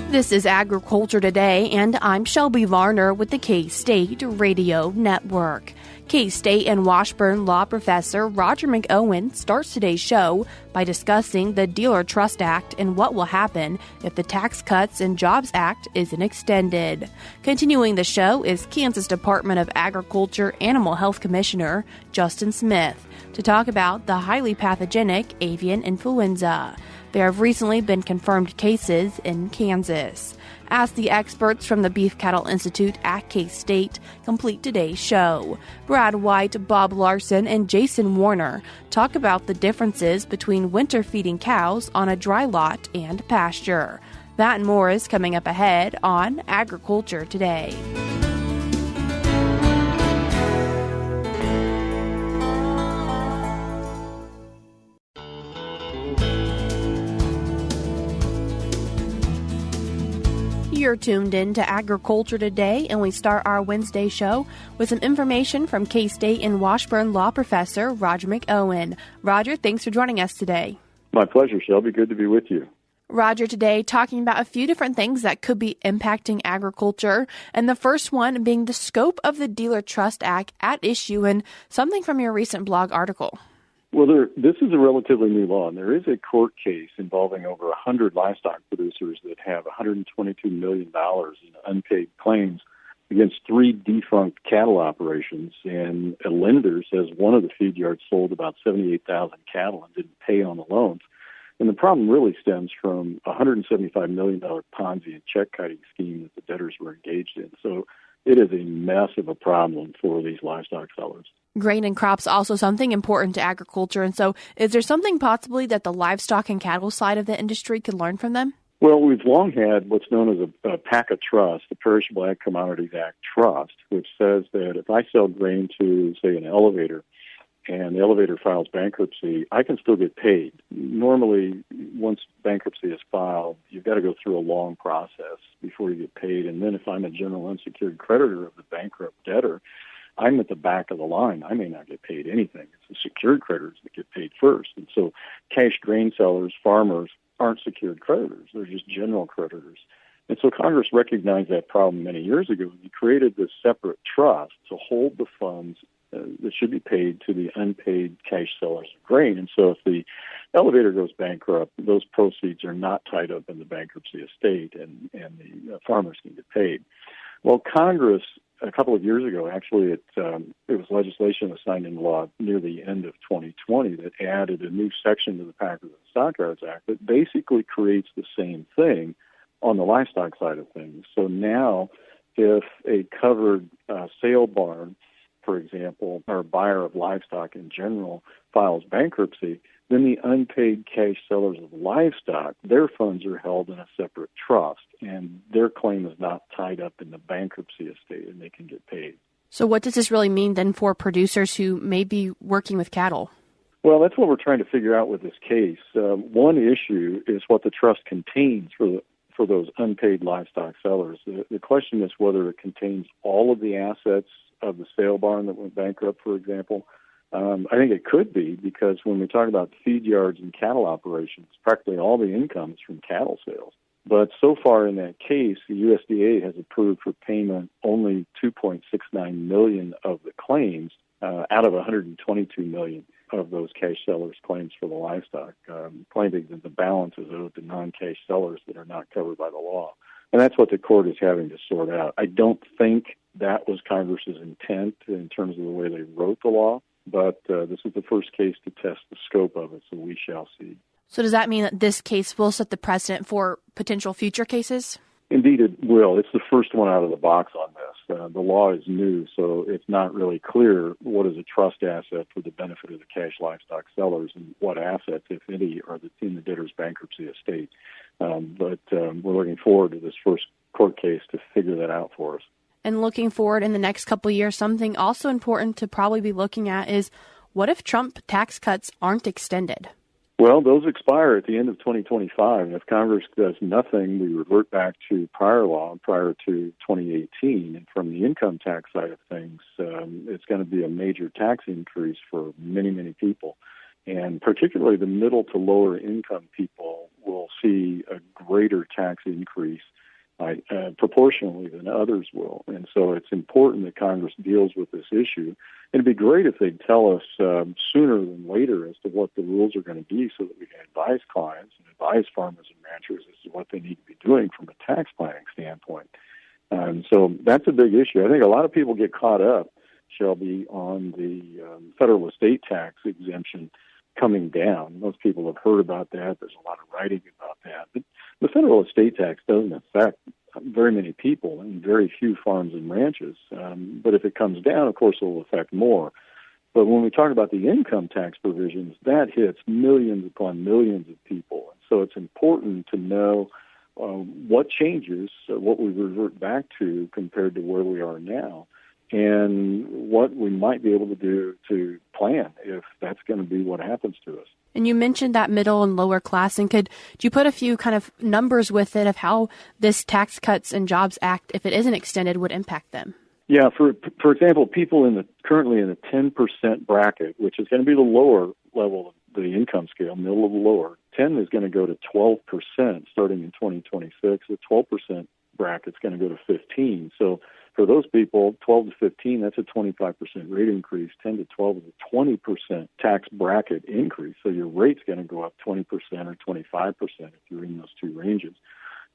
This is Agriculture Today, and I'm Shelby Varner with the K-State Radio Network. K-State and Washburn law professor Roger McEowen starts today's show by discussing the Dealer Trust Act and what will happen if the Tax Cuts and Jobs Act isn't extended. Continuing the show is Kansas Department of Agriculture Animal Health Commissioner Justin Smith to talk about the highly pathogenic avian influenza. There have recently been confirmed cases in Kansas. Ask the experts from the Beef Cattle Institute at K-State complete today's show. Brad White, Bob Larson, and Jason Warner talk about the differences between winter feeding cows on a Drylot and pasture. That and more is coming up ahead on Agriculture Today. You're tuned in to Agriculture Today, and we start our Wednesday show with some information from K-State and Washburn law professor Roger McEowen. Roger, thanks for joining us today. My pleasure, Shelby. Good to be with you. Roger, today talking about a few different things that could be impacting agriculture, and the first one being the scope of the Dealer Trust Act at issue and something from your recent blog article. Well, this is a relatively new law, and there is a court case involving over 100 livestock producers that have $122 million in unpaid claims against 3 defunct cattle operations. And a lender says one of the feed yards sold about 78,000 cattle and didn't pay on the loans. And the problem really stems from a $175 million Ponzi and check-kiting scheme that the debtors were engaged in. So it is a mess of a problem for these livestock sellers. Grain and crops also something important to agriculture. And so is there something possibly that the livestock and cattle side of the industry could learn from them? Well, we've long had what's known as a PACA trust, the Perishable Ag Commodities Act trust, which says that if I sell grain to, say, an elevator, and the elevator files bankruptcy, I can still get paid. Normally, once bankruptcy is filed, you've got to go through a long process before you get paid. And then if I'm a general unsecured creditor of the bankrupt debtor, I'm at the back of the line. I may not get paid anything. It's the secured creditors that get paid first. And so cash grain sellers, farmers, aren't secured creditors. They're just general creditors. And so Congress recognized that problem many years ago. He created this separate trust to hold the funds that should be paid to the unpaid cash sellers of grain. And so if the elevator goes bankrupt, those proceeds are not tied up in the bankruptcy estate, and the farmers can get paid. Well, Congress, a couple of years ago, actually, it was legislation that signed into law near the end of 2020 that added a new section to the Packers and Stockyards Act that basically creates the same thing on the livestock side of things. So now, if a covered sale barn, for example, or a buyer of livestock in general files bankruptcy, then the unpaid cash sellers of livestock, their funds are held in a separate trust, and their claim is not tied up in the bankruptcy estate, and they can get paid. So what does this really mean then for producers who may be working with cattle? Well, that's what we're trying to figure out with this case. One issue is what the trust contains for those unpaid livestock sellers. The question is whether it contains all of the assets of the sale barn that went bankrupt, for example. I think it could be, because when we talk about feed yards and cattle operations, practically all the income is from cattle sales. But so far in that case, the USDA has approved for payment only $2.69 million of the claims out of $122 million of those cash sellers' claims for the livestock, claiming that the balance is owed to non-cash sellers that are not covered by the law. And that's what the court is having to sort out. I don't think that was Congress's intent in terms of the way they wrote the law, but this is the first case to test the scope of it, so we shall see. So does that mean that this case will set the precedent for potential future cases? Indeed, it will. It's the first one out of the box on this. The law is new, so it's not really clear what is a trust asset for the benefit of the cash livestock sellers and what assets, if any, are in the debtor's bankruptcy estate. But we're looking forward to this first court case to figure that out for us. And looking forward in the next couple of years, something also important to probably be looking at is, what if Trump tax cuts aren't extended? Well, those expire at the end of 2025, and if Congress does nothing, we revert back to prior law prior to 2018. And from the income tax side of things, it's going to be a major tax increase for many, many people. And particularly the middle to lower income people will see a greater tax increase proportionally than others will. And so it's important that Congress deals with this issue. And it'd be great if they'd tell us sooner than later as to what the rules are going to be so that we can advise clients and advise farmers and ranchers as to what they need to be doing from a tax planning standpoint. So that's a big issue. I think a lot of people get caught up, Shelby, on the federal estate tax exemption coming down. Most people have heard about that. There's a lot of writing about that. But the federal estate tax doesn't affect very many people and very few farms and ranches. But if it comes down, of course, it will affect more. But when we talk about the income tax provisions, that hits millions upon millions of people. And so it's important to know what changes, what we revert back to compared to where we are now, and what we might be able to do to plan if that's going to be what happens to us. And you mentioned that middle and lower class, and could you put a few kind of numbers with it of how this Tax Cuts and Jobs Act, if it isn't extended, would impact them? Yeah, for example, people currently in the 10% bracket, which is going to be the lower level of the income scale, middle of the lower, 10 is going to go to 12% starting in 2026. The 12% bracket is going to go to 15. So for those people, 12 to 15, that's a 25% rate increase. 10 to 12 is a 20% tax bracket increase. So your rate's going to go up 20% or 25% if you're in those two ranges.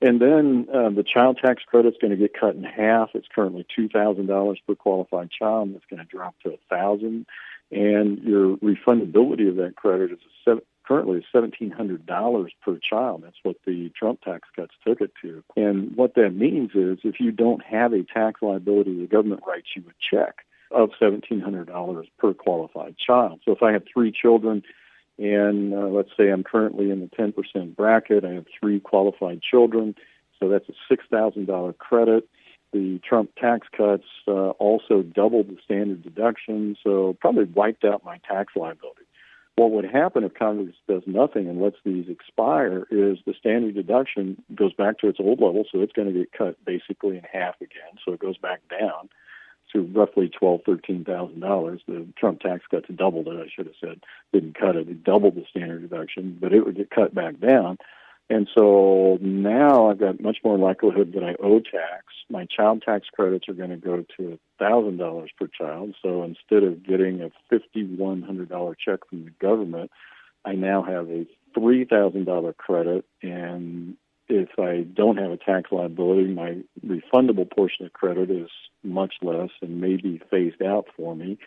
And then the child tax credit's going to get cut in half. It's currently $2,000 per qualified child. That's going to drop to $1,000. And your refundability of that credit is currently $1,700 per child. That's what the Trump tax cuts took it to. And what that means is if you don't have a tax liability, the government writes you a check of $1,700 per qualified child. So if I have 3 children, and let's say I'm currently in the 10% bracket, I have 3 qualified children, so that's a $6,000 credit. The Trump tax cuts also doubled the standard deduction, so probably wiped out my tax liability. What would happen if Congress does nothing and lets these expire is the standard deduction goes back to its old level, so it's going to get cut basically in half again, so it goes back down to roughly $12,000, $13,000. The Trump tax cuts doubled it, I should have said. Didn't cut it. It doubled the standard deduction, but it would get cut back down. And so now I've got much more likelihood that I owe tax. My child tax credits are going to go to $1,000 per child. So instead of getting a $5,100 check from the government, I now have a $3,000 credit. And if I don't have a tax liability, my refundable portion of credit is much less and may be phased out for me.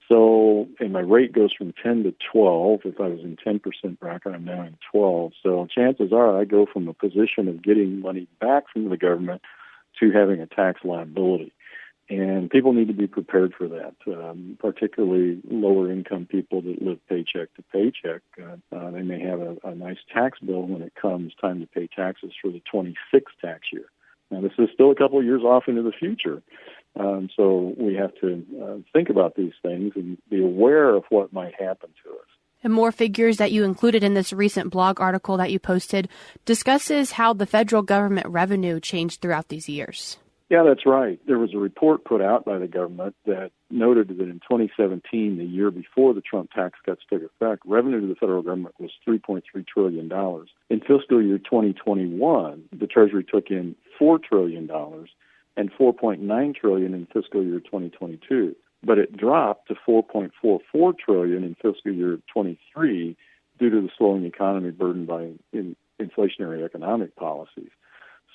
So, and my rate goes from 10 to 12. If I was in 10% bracket, I'm now in 12. So chances are I go from a position of getting money back from the government to having a tax liability. And people need to be prepared for that, particularly lower income people that live paycheck to paycheck. They may have a nice tax bill when it comes time to pay taxes for the 26th tax year. Now, this is still a couple of years off into the future. So we have to think about these things and be aware of what might happen to us. And more figures that you included in this recent blog article that you posted discusses how the federal government revenue changed throughout these years. Yeah, that's right. There was a report put out by the government that noted that in 2017, the year before the Trump tax cuts took effect, revenue to the federal government was $3.3 trillion. In fiscal year 2021, the Treasury took in $4 trillion and $4.9 trillion in fiscal year 2022. But it dropped to $4.44 trillion in fiscal year 23 due to the slowing economy burdened by inflationary economic policies.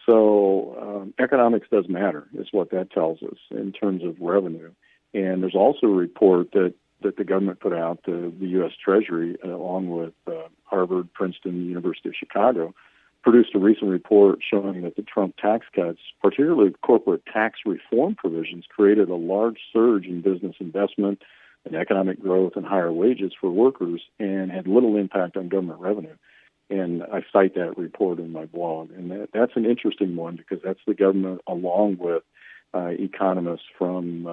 So economics does matter, is what that tells us in terms of revenue. And there's also a report that the government put out, the U.S. Treasury, along with Harvard, Princeton, the University of Chicago, produced a recent report showing that the Trump tax cuts, particularly corporate tax reform provisions, created a large surge in business investment and economic growth and higher wages for workers and had little impact on government revenue. And I cite that report in my blog. And that's an interesting one because that's the government along with economists from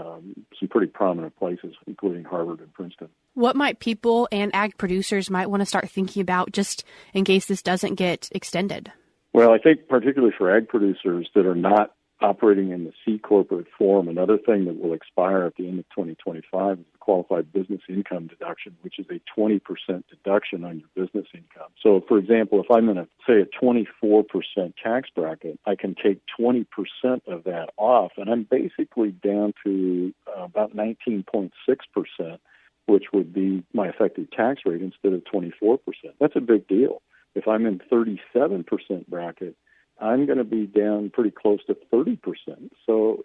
some pretty prominent places, including Harvard and Princeton. What might people and ag producers might want to start thinking about just in case this doesn't get extended? Well, I think particularly for ag producers that are not operating in the C corporate form. Another thing that will expire at the end of 2025 is the qualified business income deduction, which is a 20% deduction on your business income. So, for example, if I'm in say a 24% tax bracket, I can take 20% of that off, and I'm basically down to about 19.6%, which would be my effective tax rate instead of 24%. That's a big deal. If I'm in 37% bracket, I'm going to be down pretty close to 30%. So,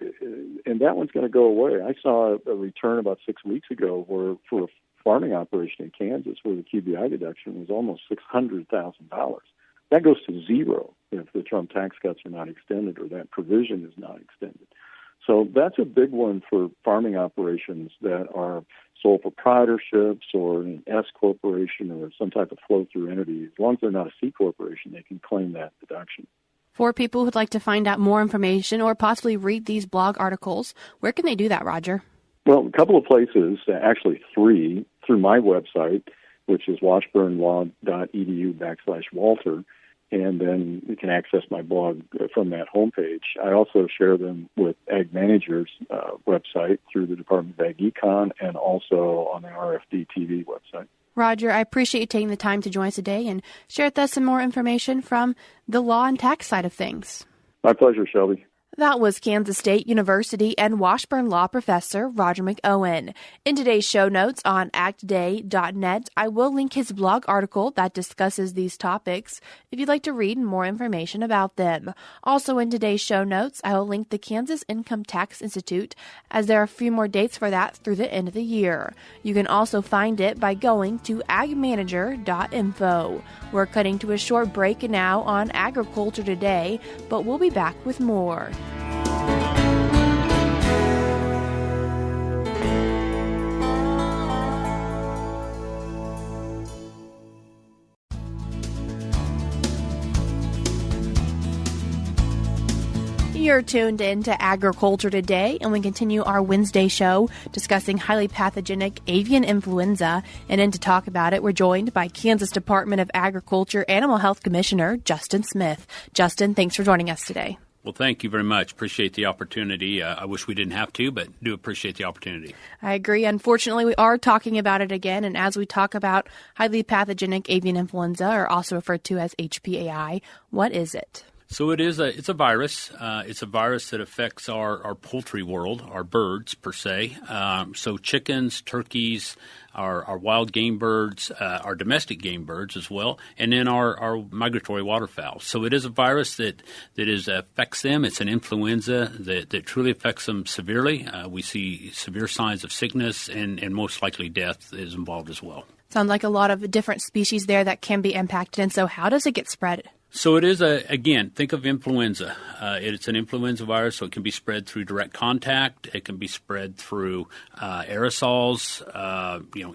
and that one's going to go away. I saw a return about 6 weeks ago where for a farming operation in Kansas where the QBI deduction was almost $600,000. That goes to zero if the Trump tax cuts are not extended or that provision is not extended. So that's a big one for farming operations that are sole proprietorships or an S corporation or some type of flow-through entity. As long as they're not a C corporation, they can claim that deduction. For people who'd like to find out more information or possibly read these blog articles, where can they do that, Roger? Well, a couple of places, actually three, through my website, which is washburnlaw.edu/Walter, and then you can access my blog from that homepage. I also share them with AgManager's website through the Department of Ag Econ and also on the RFD TV website. Roger, I appreciate you taking the time to join us today and share with us some more information from the law and tax side of things. My pleasure, Shelby. That was Kansas State University and Washburn Law Professor Roger McEowen. In today's show notes on agtoday.net, I will link his blog article that discusses these topics if you'd like to read more information about them. Also in today's show notes, I will link the Kansas Income Tax Institute, as there are a few more dates for that through the end of the year. You can also find it by going to AgManager.info. We're cutting to a short break now on Agriculture Today, but we'll be back with more. You're tuned in to Agriculture Today, and we continue our Wednesday show discussing highly pathogenic avian influenza. And in to talk about it, we're joined by Kansas Department of Agriculture Animal Health Commissioner Justin Smith. Justin, thanks for joining us today. Well, thank you very much. Appreciate the opportunity. I wish we didn't have to, but do appreciate the opportunity. I agree. Unfortunately, we are talking about it again. And as we talk about highly pathogenic avian influenza, or also referred to as HPAI, what is it? So it's a virus. It's a virus that affects our poultry world, our birds per se. So chickens, turkeys, our wild game birds, our domestic game birds as well, and then our migratory waterfowl. So it is a virus that affects them. It's an influenza that truly affects them severely. We see severe signs of sickness and most likely death is involved as well. Sounds like a lot of different species there that can be impacted. And so how does it get spread? So it is again, think of influenza. It's an influenza virus, so it can be spread through direct contact. It can be spread through aerosols,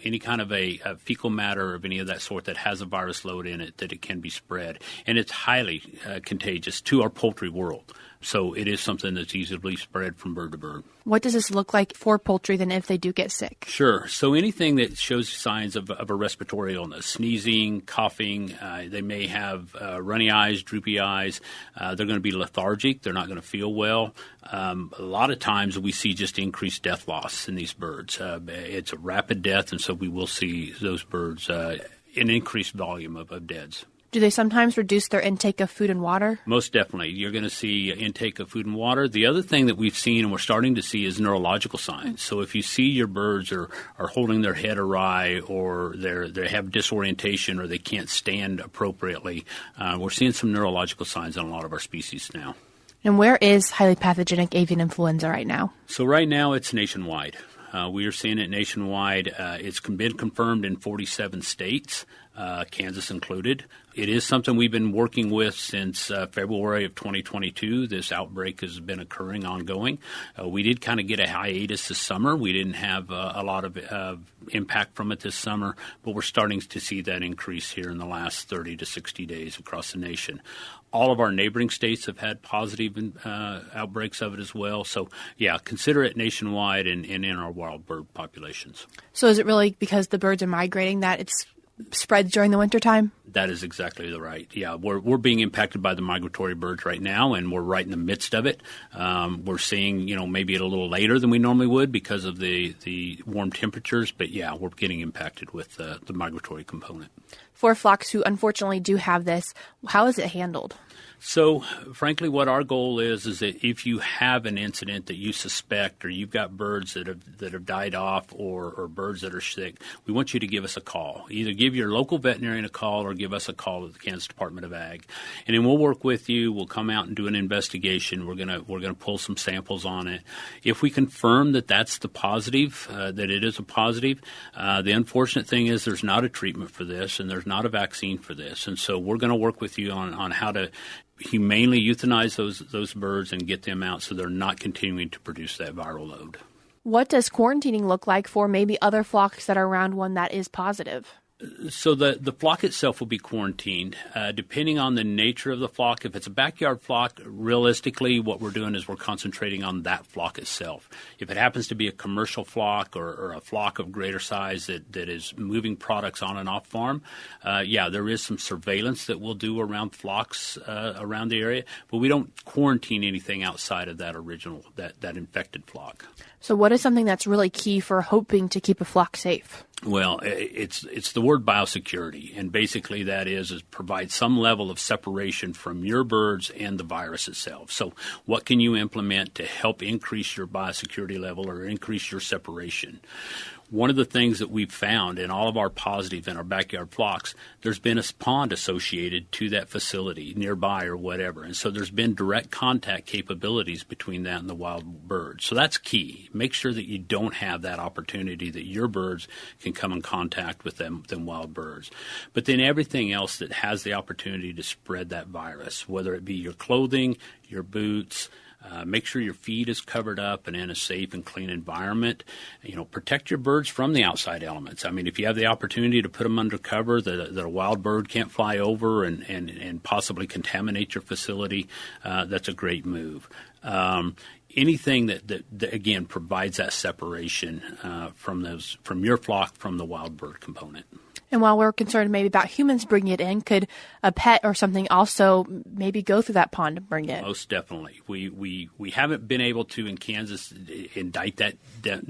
any kind of a fecal matter of any of that sort that has a virus load in it, that it can be spread. And it's highly contagious to our poultry world. So it is something that's easily spread from bird to bird. What does this look like for poultry then if they do get sick? Sure. So anything that shows signs of a respiratory illness, sneezing, coughing, they may have runny eyes, droopy eyes. They're going to be lethargic. They're not going to feel well. A lot of times we see just increased death loss in these birds. It's a rapid death, and so we will see those birds an increased volume of deaths. Do they sometimes reduce their intake of food and water? Most definitely. You're going to see intake of food and water. The other thing that we've seen and we're starting to see is neurological signs. So if you see your birds are holding their head awry or they have disorientation or they can't stand appropriately, we're seeing some neurological signs on a lot of our species now. And where is highly pathogenic avian influenza right now? So right now it's nationwide. We are seeing it nationwide. It's been confirmed in 47 states, Kansas included. It is something we've been working with since February of 2022. This outbreak has been occurring ongoing. We did kind of get a hiatus this summer. We didn't have a lot of impact from it this summer, but we're starting to see that increase here in the last 30 to 60 days across the nation. All of our neighboring states have had positive outbreaks of it as well. So, yeah, consider it nationwide and in our wild bird populations. So is it really because the birds are migrating that it's spread during the wintertime? That is exactly right. Yeah, we're being impacted by the migratory birds right now, and we're right in the midst of it. We're seeing, maybe a little later than we normally would because of the warm temperatures, but yeah, we're getting impacted with the migratory component. For flocks who unfortunately do have this, how is it handled? So, frankly, what our goal is that if you have an incident that you suspect, or you've got birds that have died off, or birds that are sick, we want you to give us a call. Either give your local veterinarian a call or give us a call at the Kansas Department of Ag, and then we'll work with you. We'll come out and do an investigation. We're gonna pull some samples on it. If we confirm that that's the positive, that it is a positive, the unfortunate thing is there's not a treatment for this, and there's not a vaccine for this, and so we're going to work with you on how to humanely euthanize those birds and get them out so they're not continuing to produce that viral load. What does quarantining look like for maybe other flocks that are around one that is positive? So the flock itself will be quarantined. Depending on the nature of the flock, if it's a backyard flock, realistically what we're doing is we're concentrating on that flock itself. If it happens to be a commercial flock or a flock of greater size that is moving products on and off farm, there is some surveillance that we'll do around flocks around the area, but we don't quarantine anything outside of that original, that infected flock. So what is something that's really key for hoping to keep a flock safe? Well, it's the word biosecurity, and basically that is provide some level of separation from your birds and the virus itself. So what can you implement to help increase your biosecurity level or increase your separation? One of the things that we've found in all of our positives in our backyard flocks, there's been a pond associated to that facility nearby or whatever. And so there's been direct contact capabilities between that and the wild birds. So that's key. Make sure that you don't have that opportunity that your birds can come in contact with them wild birds. But then everything else that has the opportunity to spread that virus, whether it be your clothing, your boots, make sure your feed is covered up and in a safe and clean environment. Protect your birds from the outside elements. I mean, if you have the opportunity to put them under cover that a wild bird can't fly over and possibly contaminate your facility, that's a great move. Anything that again provides that separation from your flock from the wild bird component. And while we're concerned maybe about humans bringing it in, could a pet or something also maybe go through that pond and bring it? Most definitely. We haven't been able to in Kansas indict that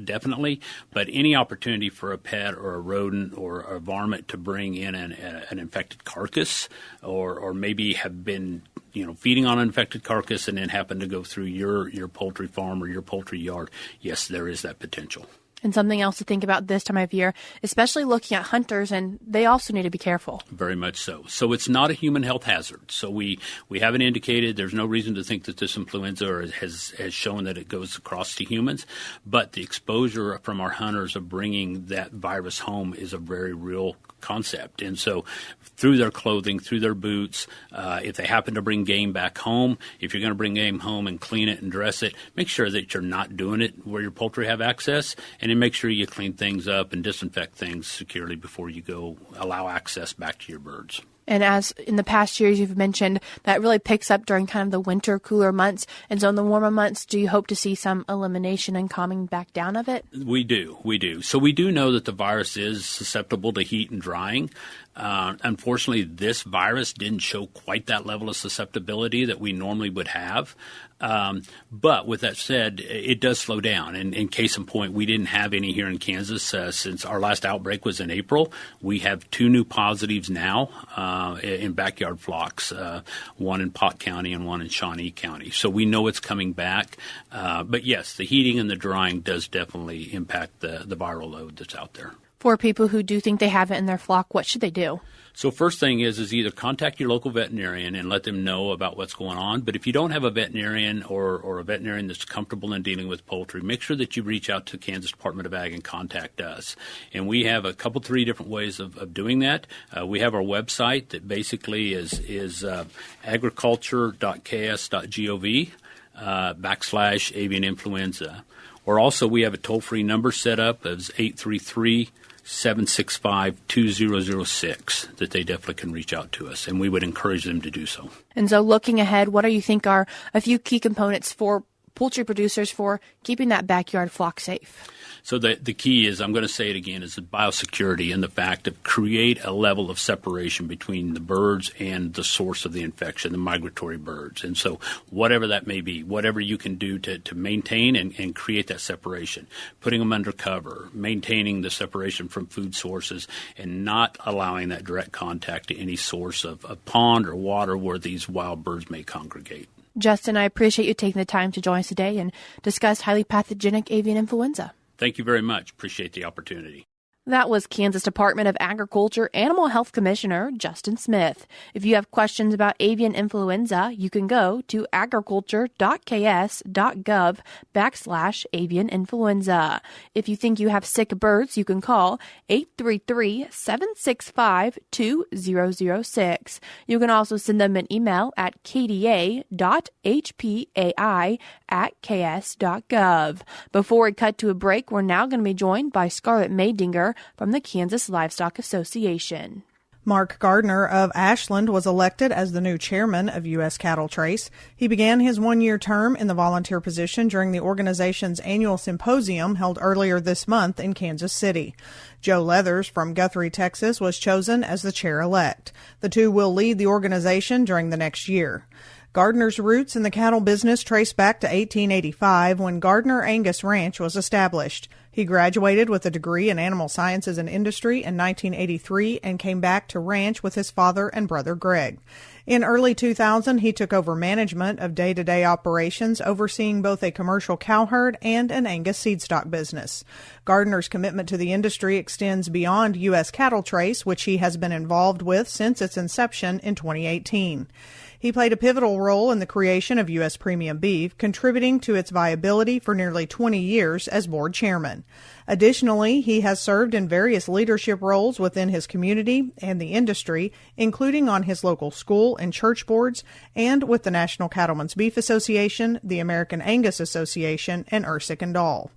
definitely, but any opportunity for a pet or a rodent or a varmint to bring in an infected carcass or maybe have been feeding on an infected carcass and then happen to go through your poultry farm or your poultry yard, yes, there is that potential. And something else to think about this time of year, especially looking at hunters, and they also need to be careful. Very much so. So it's not a human health hazard. So we haven't indicated, there's no reason to think that this influenza has shown that it goes across to humans, but the exposure from our hunters of bringing that virus home is a very real concept. And so through their clothing, through their boots, if they happen to bring game back home, if you're going to bring game home and clean it and dress it, make sure that you're not doing it where your poultry have access, and then make sure you clean things up and disinfect things securely before you go allow access back to your birds. And as in the past years you've mentioned, that really picks up during kind of the winter, cooler months. And so in the warmer months, do you hope to see some elimination and calming back down of it? We do. So we do know that the virus is susceptible to heat and drying. Unfortunately, this virus didn't show quite that level of susceptibility that we normally would have. But with that said, it does slow down. And in case in point, we didn't have any here in Kansas since our last outbreak was in April. We have 2 new positives now in backyard flocks, one in Pot County and one in Shawnee County. So we know it's coming back. But yes, the heating and the drying does definitely impact the viral load that's out there. For people who do think they have it in their flock, what should they do? So first thing is either contact your local veterinarian and let them know about what's going on. But if you don't have a veterinarian or a veterinarian that's comfortable in dealing with poultry, make sure that you reach out to Kansas Department of Ag and contact us. And we have 3 different ways of doing that. We have our website that basically is agriculture.ks.gov /AvianInfluenza. Or also we have a toll-free number set up as 833-765-2006 that they definitely can reach out to us, and we would encourage them to do so. And so looking ahead, what do you think are a few key components for poultry producers for keeping that backyard flock safe? So the key is, I'm going to say it again, is the biosecurity and the fact of create a level of separation between the birds and the source of the infection, the migratory birds. And so whatever that may be, whatever you can do to maintain and create that separation, putting them under cover, maintaining the separation from food sources, and not allowing that direct contact to any source of a pond or water where these wild birds may congregate. Justin, I appreciate you taking the time to join us today and discuss highly pathogenic avian influenza. Thank you very much. Appreciate the opportunity. That was Kansas Department of Agriculture Animal Health Commissioner Justin Smith. If you have questions about avian influenza, you can go to agriculture.ks.gov/avianinfluenza. If you think you have sick birds, you can call 833-765-2006. You can also send them an email at kda.hpai@ks.gov. Before we cut to a break, we're now going to be joined by Scarlett Maydinger from the Kansas Livestock Association. Mark Gardner of Ashland was elected as the new chairman of U.S. Cattle Trace. He began his one-year term in the volunteer position during the organization's annual symposium held earlier this month in Kansas City. Joe Leathers from Guthrie, Texas, was chosen as the chair-elect. The two will lead the organization during the next year. Gardner's roots in the cattle business trace back to 1885 when Gardner Angus Ranch was established. He graduated with a degree in animal sciences and industry in 1983 and came back to ranch with his father and brother Greg. In early 2000, he took over management of day-to-day operations, overseeing both a commercial cow herd and an Angus seed stock business. Gardner's commitment to the industry extends beyond U.S. Cattle Trace, which he has been involved with since its inception in 2018. He played a pivotal role in the creation of U.S. Premium Beef, contributing to its viability for nearly 20 years as board chairman. Additionally, he has served in various leadership roles within his community and the industry, including on his local school and church boards and with the National Cattlemen's Beef Association, the American Angus Association, and Ersic and Dahl.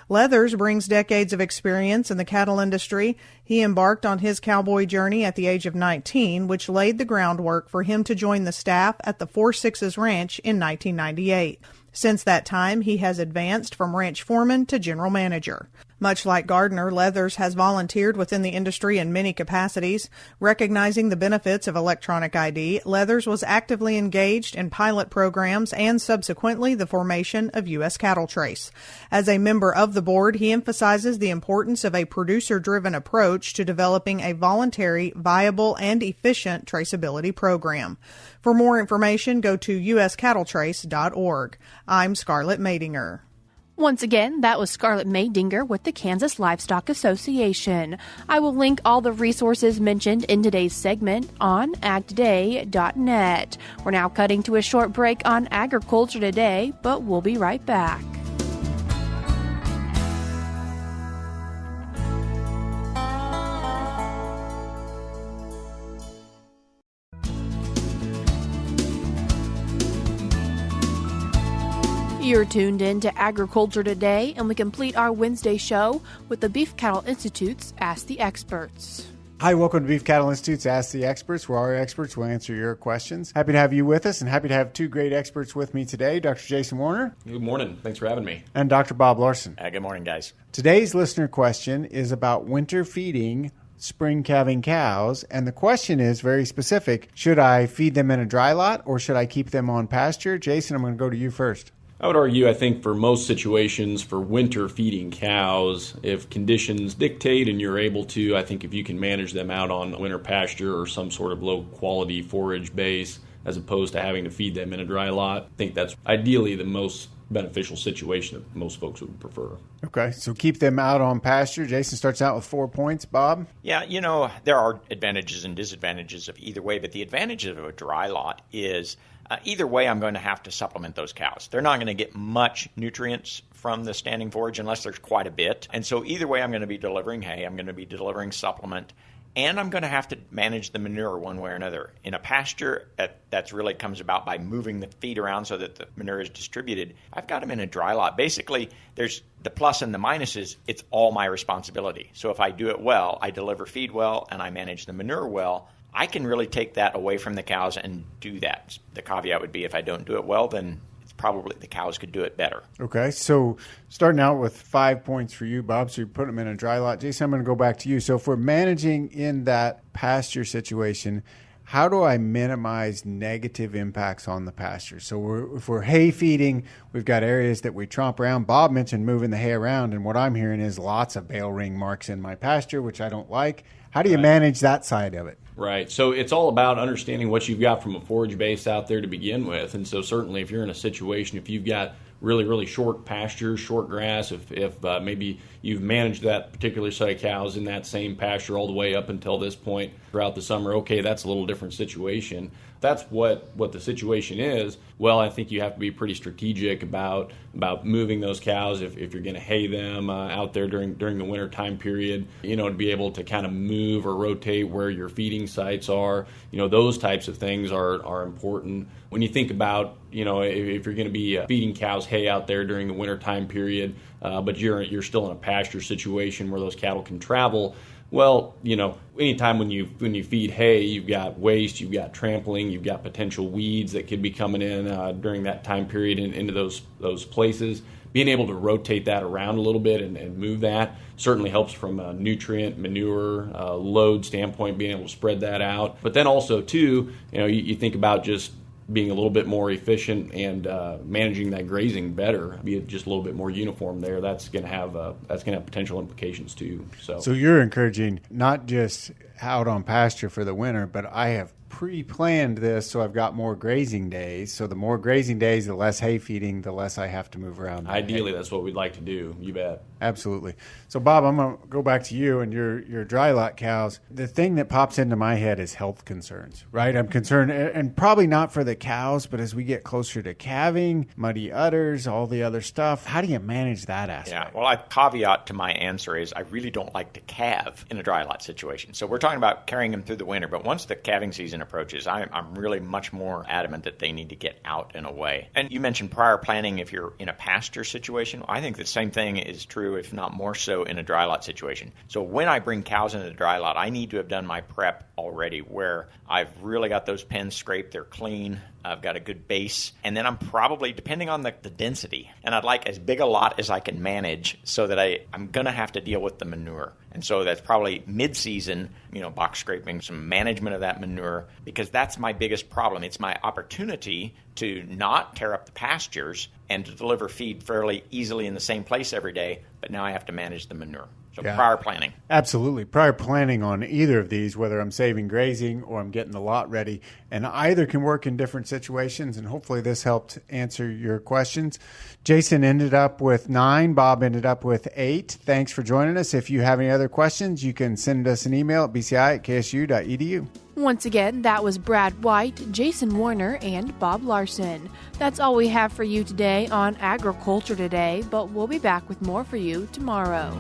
Leathers brings decades of experience in the cattle industry. He embarked on his cowboy journey at the age of 19, which laid the groundwork for him to join the staff at the Four Sixes Ranch in 1998. Since that time, he has advanced from ranch foreman to general manager. Much like Gardner, Leathers has volunteered within the industry in many capacities. Recognizing the benefits of electronic ID, Leathers was actively engaged in pilot programs and subsequently the formation of U.S. Cattle Trace. As a member of the board, he emphasizes the importance of a producer-driven approach to developing a voluntary, viable, and efficient traceability program. For more information, go to uscattletrace.org. I'm Scarlett Maydinger. Once again, that was Scarlett Maydinger with the Kansas Livestock Association. I will link all the resources mentioned in today's segment on agtoday.net. We're now cutting to a short break on Agriculture Today, but we'll be right back. You're tuned in to Agriculture Today, and we complete our Wednesday show with the Beef Cattle Institute's Ask the Experts. Hi, welcome to Beef Cattle Institute's Ask the Experts, where our experts will answer your questions. Happy to have you with us, and happy to have two great experts with me today, Dr. Jason Warner. Good morning. Thanks for having me. And Dr. Bob Larson. Good morning, guys. Today's listener question is about winter feeding spring calving cows, and the question is very specific. Should I feed them in a dry lot, or should I keep them on pasture? Jason, I'm going to go to you first. I would argue, I think for most situations for winter feeding cows, if conditions dictate and you're able to, I think if you can manage them out on winter pasture or some sort of low quality forage base as opposed to having to feed them in a dry lot, I think that's ideally the most beneficial situation that most folks would prefer. Okay, so keep them out on pasture. Jason starts out with 4 points. Bob? Yeah, there are advantages and disadvantages of either way, but the advantage of a dry lot is either way I'm going to have to supplement those cows. They're not going to get much nutrients from the standing forage unless there's quite a bit. And so either way I'm going to be delivering hay, I'm going to be delivering supplement, and I'm going to have to manage the manure one way or another. In a pasture, that really comes about by moving the feed around so that the manure is distributed. I've got them in a dry lot. Basically, there's the plus and the minuses. It's all my responsibility. So if I do it well, I deliver feed well, and I manage the manure well, I can really take that away from the cows and do that. The caveat would be if I don't do it well, then it's probably the cows could do it better. Okay, so starting out with 5 points for you, Bob, so you put them in a dry lot. Jason, I'm going to go back to you. So if we're managing in that pasture situation, how do I minimize negative impacts on the pasture? So if we're hay feeding, we've got areas that we tromp around. Bob mentioned moving the hay around, and what I'm hearing is lots of bale ring marks in my pasture, which I don't like. How do you manage that side of it? Right. So it's all about understanding what you've got from a forage base out there to begin with. And so certainly if you're in a situation, if you've got really, really short pasture, short grass, if maybe you've managed that particular set of cows in that same pasture all the way up until this point throughout the summer, okay, that's a little different situation. That's what the situation is. Well, I think you have to be pretty strategic about moving those cows if you're going to hay them out there during the winter time period, to be able to kind of move or rotate where your feeding sites are. Those types of things are important. When you think about, if you're going to be feeding cows hay out there during the winter time period, but you're still in a pasture situation where those cattle can travel, well, anytime when you feed hay, you've got waste, you've got trampling, you've got potential weeds that could be coming in during that time period into those places. Being able to rotate that around a little bit and move that certainly helps from a nutrient, manure, load standpoint, being able to spread that out. But then also, too, you think about just being a little bit more efficient and managing that grazing better, be it just a little bit more uniform there. That's going to have potential implications too. So you're encouraging not just out on pasture for the winter, but I have pre-planned this so I've got more grazing days. So the more grazing days, the less hay feeding, the less I have to move around. Ideally, that's what we'd like to do. You bet. Absolutely. So, Bob, I'm going to go back to you and your dry lot cows. The thing that pops into my head is health concerns, right? I'm concerned, and probably not for the cows, but as we get closer to calving, muddy udders, all the other stuff, how do you manage that aspect? Yeah, well, a caveat to my answer is I really don't like to calve in a dry lot situation. So we're talking about carrying them through the winter, but once the calving season approaches, I'm really much more adamant that they need to get out and away. And you mentioned prior planning if you're in a pasture situation. I think the same thing is true, if not more so, in a dry lot situation. So when I bring cows into the dry lot, I need to have done my prep already where I've really got those pens scraped, they're clean, I've got a good base, and then I'm probably, depending on the density, and I'd like as big a lot as I can manage so that I'm going to have to deal with the manure. And so that's probably mid-season, box scraping, some management of that manure, because that's my biggest problem. It's my opportunity to not tear up the pastures and to deliver feed fairly easily in the same place every day, but now I have to manage the manure. So prior planning. Absolutely. Prior planning on either of these, whether I'm saving grazing or I'm getting the lot ready, and either can work in different situations, and hopefully this helped answer your questions. Jason ended up with 9. Bob ended up with 8. Thanks for joining us. If you have any other questions, you can send us an email at bci@ksu.edu. Once again, that was Brad White, Jason Warner, and Bob Larson. That's all we have for you today on Agriculture Today, but we'll be back with more for you tomorrow.